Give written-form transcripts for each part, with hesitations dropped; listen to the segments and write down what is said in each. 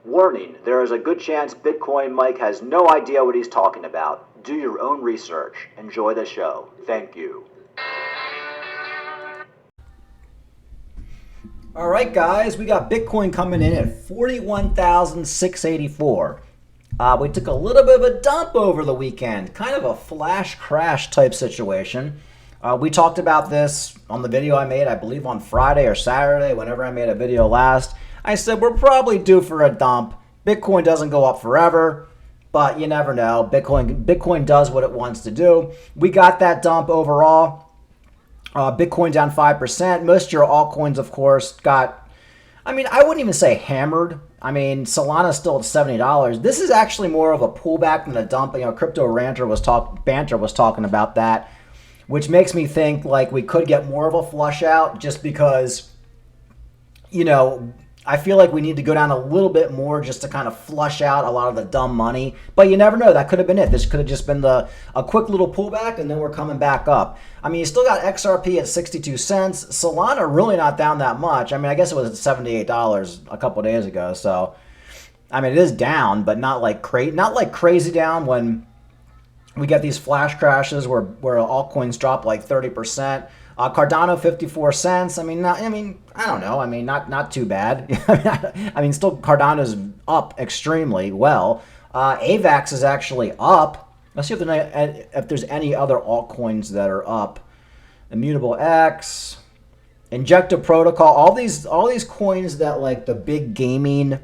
Warning, there is a good chance Bitcoin Mike has no idea what he's talking about. Do your own research. Enjoy the show. Thank you. All right, guys, we got Bitcoin coming in at 41,684. We took a little bit of a dump over the weekend, kind of a flash crash type situation. We talked about this on the video I made, I believe on Friday or Saturday, whenever I made a video last. I said we're probably due for a dump. Bitcoin doesn't go up forever, but you never know. Bitcoin does what it wants to do. We got that dump overall. Bitcoin down 5%. Most of your altcoins, of course, got, I wouldn't even say hammered. Solana's still at $70. This is actually more of a pullback than a dump. Crypto Banter was talking about that, which makes me think like we could get more of a flush out just because, I feel like we need to go down a little bit more just to kind of flush out a lot of the dumb money. But you never know. That could have been it. This could have just been a quick little pullback, and then we're coming back up. You still got XRP at 62 cents. Solana really not down that much. I guess it was at $78 a couple days ago. So, it is down, but not like crazy down when we get these flash crashes where altcoins drop like 30%. Cardano 54 cents. I don't know. Not too bad. Still Cardano's up extremely well. AVAX is actually up. Let's see if there's any other altcoins that are up. Immutable X, Injective Protocol. All these coins that like the big gaming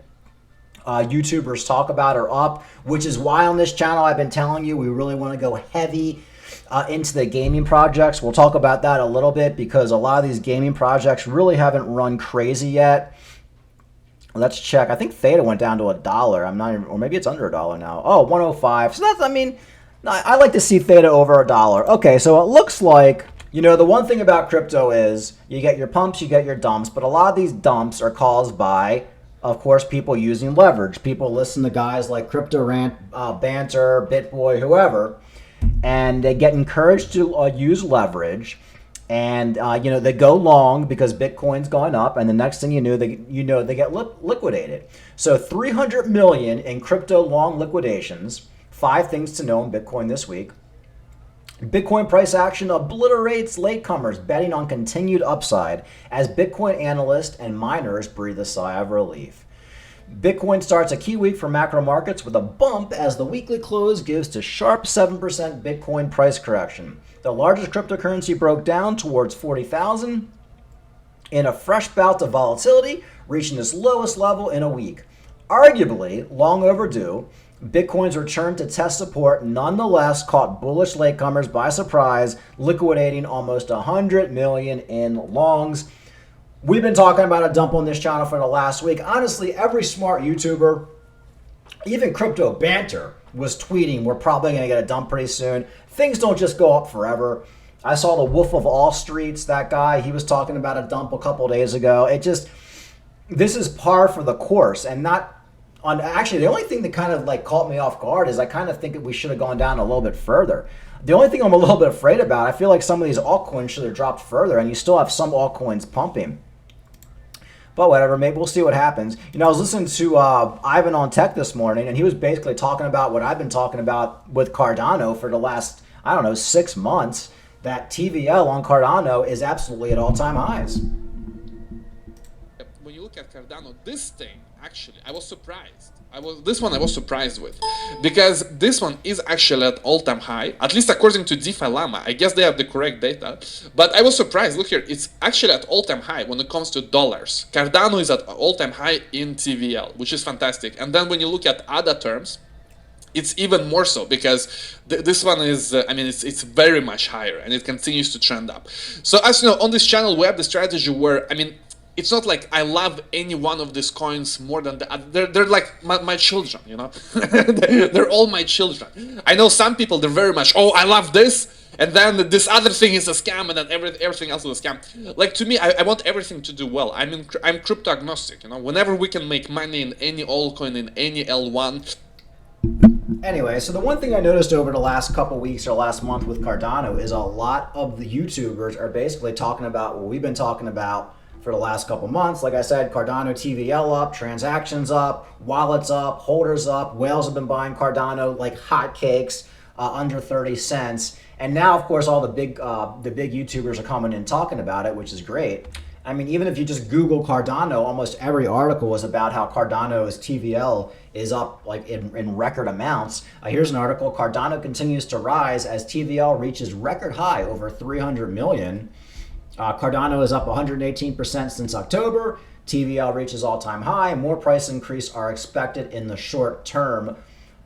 YouTubers talk about are up, which is why on this channel I've been telling you we really want to go heavy into the gaming projects. We'll talk about that a little bit because a lot of these gaming projects really haven't run crazy yet. Let's check. I think Theta went down to $1. Or maybe it's under $1 now. Oh, 105. So that's, I like to see Theta over $1. Okay, so it looks like, the one thing about crypto is you get your pumps, you get your dumps, but a lot of these dumps are caused by, of course, people using leverage. People listen to guys like Crypto Banter, BitBoy, whoever, and they get encouraged to use leverage, and they go long because Bitcoin's going up, and the next thing you know they get liquidated. So 300 million in crypto long liquidations. 5 things to know in Bitcoin this week. Bitcoin price action obliterates latecomers betting on continued upside as Bitcoin analysts and miners breathe a sigh of relief. Bitcoin starts a key week for macro markets with a bump as the weekly close gives to sharp 7% Bitcoin price correction. The largest cryptocurrency broke down towards 40,000 in a fresh bout of volatility, reaching its lowest level in a week. Arguably long overdue, Bitcoin's return to test support nonetheless caught bullish latecomers by surprise, liquidating almost 100 million in longs. We've been talking about a dump on this channel for the last week. Honestly, every smart YouTuber, even Crypto Banter, was tweeting we're probably going to get a dump pretty soon. Things don't just go up forever. I saw the Wolf of All Streets, that guy, he was talking about a dump a couple days ago. This is par for the course, and actually, the only thing that kind of like caught me off guard is I kind of think that we should have gone down a little bit further. The only thing I'm a little bit afraid about, I feel like some of these altcoins should have dropped further, and you still have some altcoins pumping. But whatever, maybe we'll see what happens. I was listening to Ivan on Tech this morning, and he was basically talking about what I've been talking about with Cardano for the last, 6 months, that TVL on Cardano is absolutely at all-time highs. When you look at Cardano, this thing, actually, I was surprised. I was surprised with, because this one is actually at all-time high, at least according to DeFi Llama. I guess they have the correct data, but I was surprised. Look here, it's actually at all-time high when it comes to dollars. Cardano is at all-time high in TVL, which is fantastic. And then when you look at other terms, it's even more so, because this one is, it's very much higher, and it continues to trend up. So as you know, on this channel, we have the strategy where, it's not like I love any one of these coins more than the other. They're like my children, they're all my children. I know some people, they're very much, oh, I love this, and then this other thing is a scam, and then everything else is a scam. Like, to me, I want everything to do well. I'm crypto agnostic, whenever we can make money in any altcoin, in any L1. Anyway, so the one thing I noticed over the last couple weeks or last month with Cardano is a lot of the YouTubers are basically talking about what we've been talking about for the last couple months. Like I said, Cardano TVL up, transactions up, wallets up, holders up. Whales have been buying Cardano like hotcakes, under 30 cents. And now, of course, all the big YouTubers are coming in talking about it, which is great. I mean, even if you just Google Cardano, almost every article was about how Cardano's TVL is up like in record amounts. Here's an article: Cardano continues to rise as TVL reaches record high over 300 million. Cardano is up 118% since October. TVL reaches all-time high. More price increase are expected in the short term.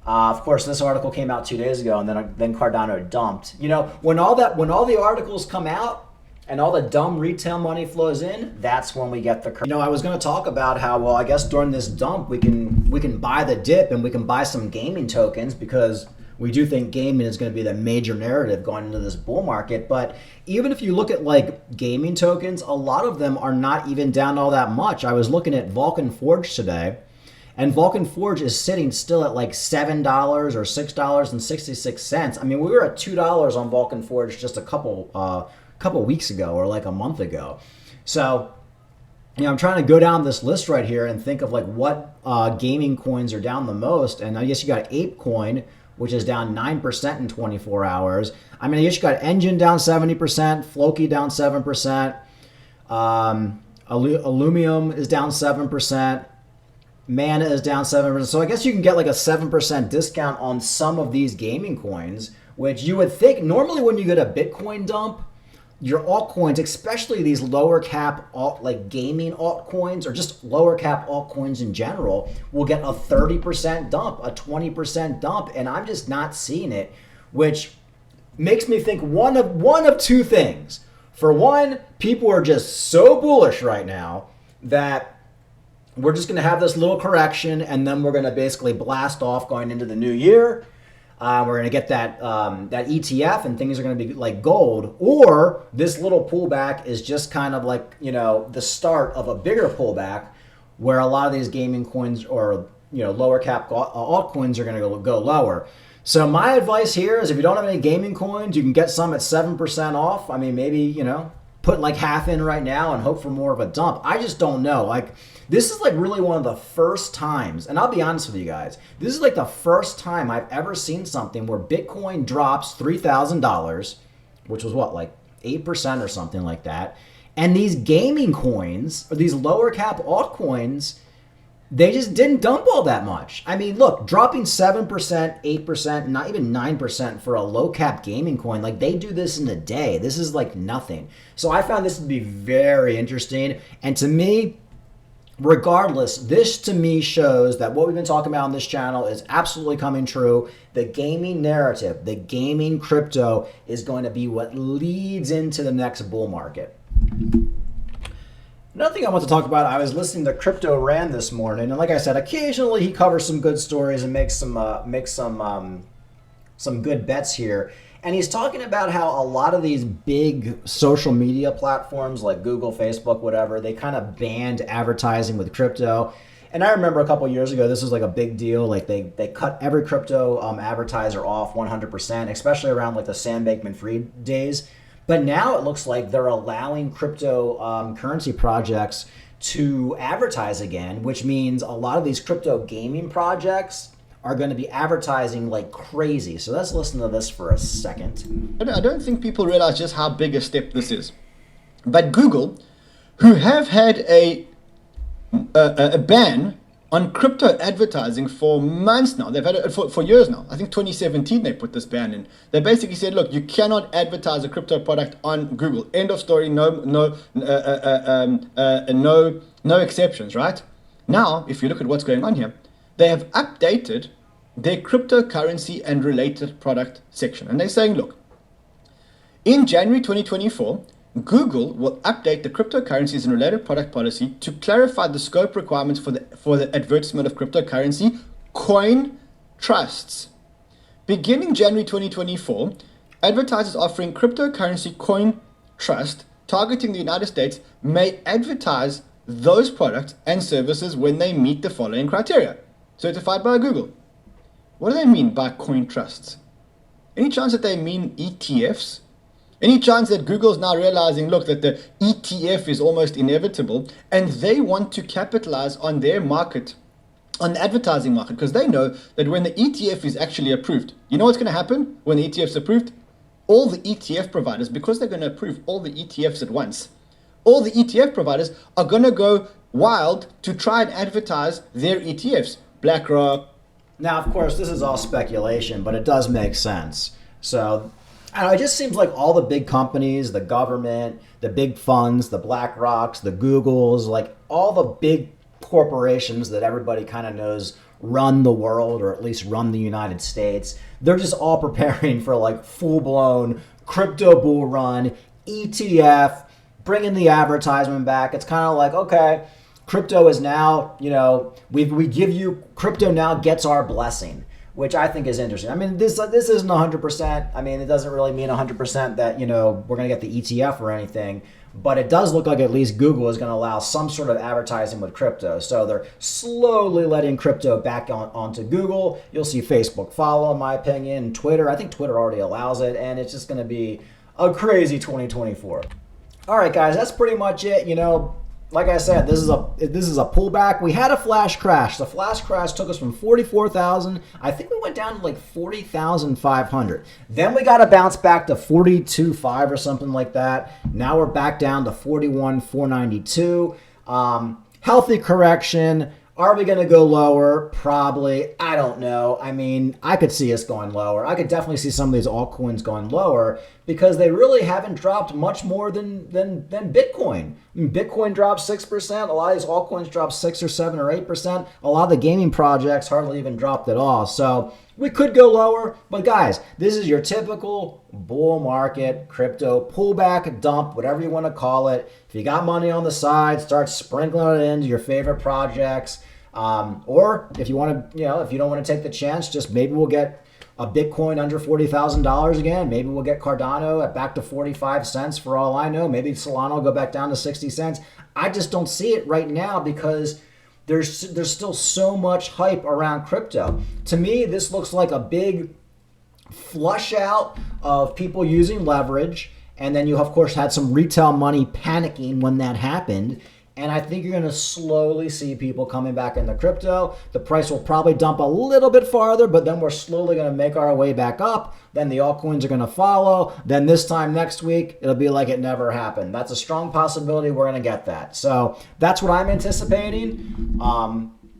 Of course, this article came out 2 days ago, and then Cardano dumped. You know, when all the articles come out and all the dumb retail money flows in, that's when we get the. You know, I was going to talk about how, well, I guess during this dump we can buy the dip and we can buy some gaming tokens, because we do think gaming is going to be the major narrative going into this bull market. But even if you look at like gaming tokens, a lot of them are not even down all that much. I was looking at Vulcan Forge today, and Vulcan Forge is sitting still at like $7 or $6.66. I mean, we were at $2 on Vulcan Forge just a couple weeks ago, or like a month ago. So, you know, I'm trying to go down this list right here and think of like what gaming coins are down the most. And I guess you got ApeCoin, which is down 9% in 24 hours. I mean, I guess you got Engine down 70%, Floki down 7%, Illumium is down 7%, Mana is down 7%. So I guess you can get like a 7% discount on some of these gaming coins, which you would think normally when you get a Bitcoin dump, your altcoins, especially these lower cap like gaming altcoins or just lower cap altcoins in general, will get a 30% dump, a 20% dump, and I'm just not seeing it, which makes me think one of two things. For one, people are just so bullish right now that we're just going to have this little correction, and then we're going to basically blast off going into the new year. We're going to get that ETF, and things are going to be like gold. Or this little pullback is just kind of like, you know, the start of a bigger pullback, where a lot of these gaming coins or, you know, lower cap altcoins are going to go lower. So my advice here is, if you don't have any gaming coins, you can get some at 7% off. I mean, maybe, you know, put like half in right now and hope for more of a dump. I just don't know. Like, this is like really one of the first times, and I'll be honest with you guys, this is like the first time I've ever seen something where Bitcoin drops $3,000, which was what, like 8% or something like that. And these gaming coins, or these lower cap altcoins, they just didn't dump all that much. I mean, look, dropping 7%, 8%, not even 9% for a low cap gaming coin, like they do this in a day. This is like nothing. So I found this to be very interesting. And to me, regardless, this to me shows that what we've been talking about on this channel is absolutely coming true. The gaming narrative, the gaming crypto is going to be what leads into the next bull market. Another thing I want to talk about, I was listening to Crypto Rand this morning, and like I said, occasionally he covers some good stories and makes some good bets here. And he's talking about how a lot of these big social media platforms like Google, Facebook, whatever, they kind of banned advertising with crypto. And I remember a couple years ago, this was like a big deal. Like they cut every crypto advertiser off 100%, especially around like the Sam Bankman-Fried days. But now it looks like they're allowing crypto currency projects to advertise again, which means a lot of these crypto gaming projects are going to be advertising like crazy. So let's listen to this for a second. I don't think people realize just how big a step this is. But Google, who have had a ban on crypto advertising for months now. They've had it for years now. I think 2017 they put this ban in. They basically said, look, you cannot advertise a crypto product on Google. End of story. No exceptions. Right now, if you look at what's going on here, they have updated their cryptocurrency and related product section, and they're saying, look, in January 2024. Google will update the cryptocurrencies and related product policy to clarify the scope requirements for the advertisement of cryptocurrency coin trusts. Beginning January 2024, advertisers offering cryptocurrency coin trust targeting the United States may advertise those products and services when they meet the following criteria. Certified by Google. What do they mean by coin trusts? Any chance that they mean ETFs? Any chance that Google's now realizing, look, that the ETF is almost inevitable, and they want to capitalize on their market, on the advertising market, because they know that when the ETF is actually approved, you know what's going to happen when the ETF is approved? All the ETF providers, because they're going to approve all the ETFs at once, all the ETF providers are going to go wild to try and advertise their ETFs. BlackRock. Now, of course, this is all speculation, but it does make sense. So, I don't know, it just seems like all the big companies, the government, the big funds, the BlackRocks, the Googles, like all the big corporations that everybody kind of knows run the world, or at least run the United States, they're just all preparing for like full-blown crypto bull run, ETF, bringing the advertisement back. It's kind of like, okay, crypto is now, we give you, crypto now gets our blessing, which I think is interesting. I mean, this isn't 100%. I mean, it doesn't really mean 100% that, we're going to get the ETF or anything, but it does look like at least Google is going to allow some sort of advertising with crypto. So they're slowly letting crypto back onto Google. You'll see Facebook follow, in my opinion, Twitter. I think Twitter already allows it, and it's just going to be a crazy 2024. All right, guys, that's pretty much it. Like I said, this is a pullback. We had a flash crash. The flash crash took us from 44,000. I think we went down to like 40,500. Then we got to bounce back to 42.5 or something like that. Now we're back down to 41,492. Healthy correction. Are we going to go lower? Probably. I don't know. I mean, I could see us going lower. I could definitely see some of these altcoins going lower because they really haven't dropped much more than Bitcoin. I mean, Bitcoin dropped 6%. A lot of these altcoins dropped 6 or 7 or 8%. A lot of the gaming projects hardly even dropped at all. So we could go lower. But guys, this is your typical bull market, crypto pullback, dump, whatever you want to call it. If you got money on the side, start sprinkling it into your favorite projects. Or if you want to, if you don't want to take the chance, just maybe we'll get a Bitcoin under $40,000 again. Maybe we'll get Cardano back to 45 cents for all I know. Maybe Solana will go back down to 60 cents. I just don't see it right now because there's still so much hype around crypto. To me, this looks like a big flush out of people using leverage. And then you, of course, had some retail money panicking when that happened. And I think you're going to slowly see people coming back into crypto. The price will probably dump a little bit farther, but then we're slowly going to make our way back up. Then the altcoins are going to follow. Then this time next week, it'll be like it never happened. That's a strong possibility we're going to get that. So that's what I'm anticipating.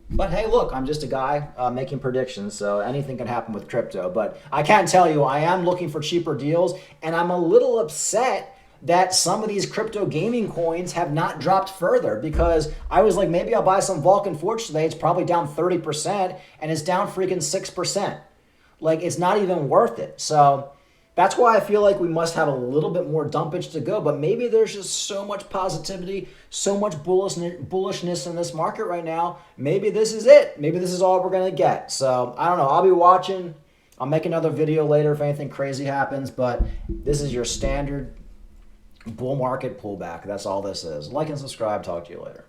But hey, look, I'm just a guy making predictions, so anything can happen with crypto. But I can tell you, I am looking for cheaper deals, and I'm a little upset that some of these crypto gaming coins have not dropped further because I was like, maybe I'll buy some Vulcan Forge today. It's probably down 30% and it's down freaking 6%. Like, it's not even worth it. So that's why I feel like we must have a little bit more dumpage to go. But maybe there's just so much positivity, so much bullishness in this market right now. Maybe this is it. Maybe this is all we're going to get. So I don't know. I'll be watching. I'll make another video later if anything crazy happens. But this is your standard bull market pullback. That's all this is. Like and subscribe. Talk to you later.